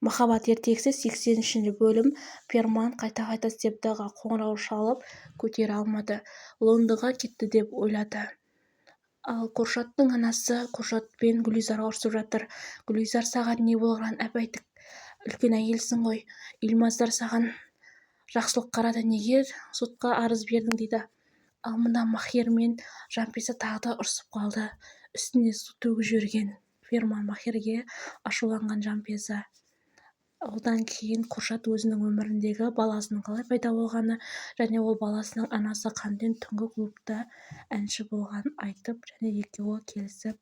Махаббат ертегісі 83 бөлім. Перман қайта-қайта Себдаға қоңырау шалып көтере алмады. Лондонға кетті деп ойлады. Ал Куршаттың анасы Куршат пен Гүлизарға ұрсып жатыр. Гүлизар, саған не болған, әп айтып, үлкен әйелсің ғой. Илмаздар саған жақсылық қарады, неге сотқа арыз бердің дейді. Ал мына Махир мен Жанписа тағы да ұрсып қалды. Үстіне су төгіп жіберген Перман Махирге ашуланған Жанписа. Одан кейін Куршат өзінің өміріндегі баласының қалай пайда болғаны және ол баласының анасы қанден түнгі клубта әнші болғанын айтып, және екеуі келісіп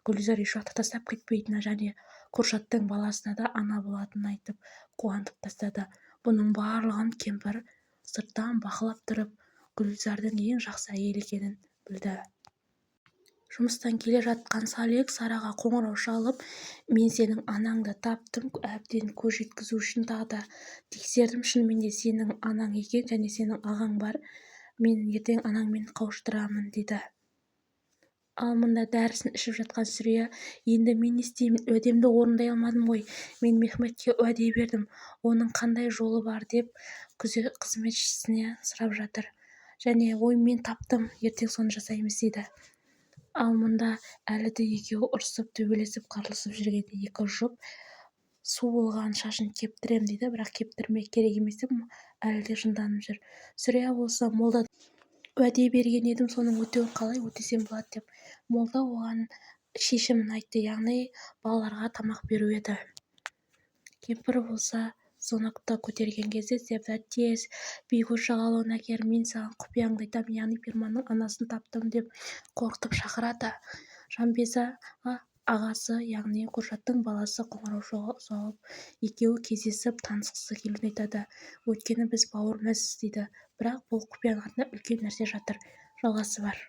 Гүлзар ешуақытта тастап кетпейтіні және Куршаттың баласына да ана болатынын айтып қуантып тастады. Бұның барлығын кемпір сырттан бақылап тұрып Гүлзардың ең жақсы әйел екенін білді. Жұмыстан келе жатқан Салек Сараға қоңырау шалып, мен сенің анаңды таптым, әбден көз жеткізу үшін тағы да тексердім, шынымен де сенің анаң екен және сенің ағаң бар, мен ертең анаңмен қауыштырамын дейді. Ал мында дәрісін ішіп жатқан Сүрия, енді мен не істеймін, уәдемді орындай алмадым ғой, мен Мехметке уәде бердім, оның қандай жолы бар деп қызметшісіне сұрап жатыр. Және ой, мен таптым, ертең соны жасаймыз дейді. Ал мұнда әлі де екеуі ұрсып, төбелесіп, қырылысып жүргенде екі жұп су болған шашын кептірем дейді, бірақ кептірмек керек емес деп әлі де жынданып жүр. Сүрия болса, молда уәде берген едім, соның өтеуін қалай өтесем болады деп. Молда оған шешімін айтты, яғни балаларға тамақ беру еді. Кемпір болса, зонокты көтерген кезде Себда тез Бейгур жағалауына кер, мен саған құпияңды айтам, яғни Перманның анасын таптым деп қорқытып шақырады. Жанпизаға ағасы, яғни Куршаттың баласы қоңырау соғып, екеуі кездесіп танысқысы келуін айтады. Өйткені біз бауырмыз дейді, бірақ бұл құпияның артында үлкен нәрсе жатыр. Жалғасы бар.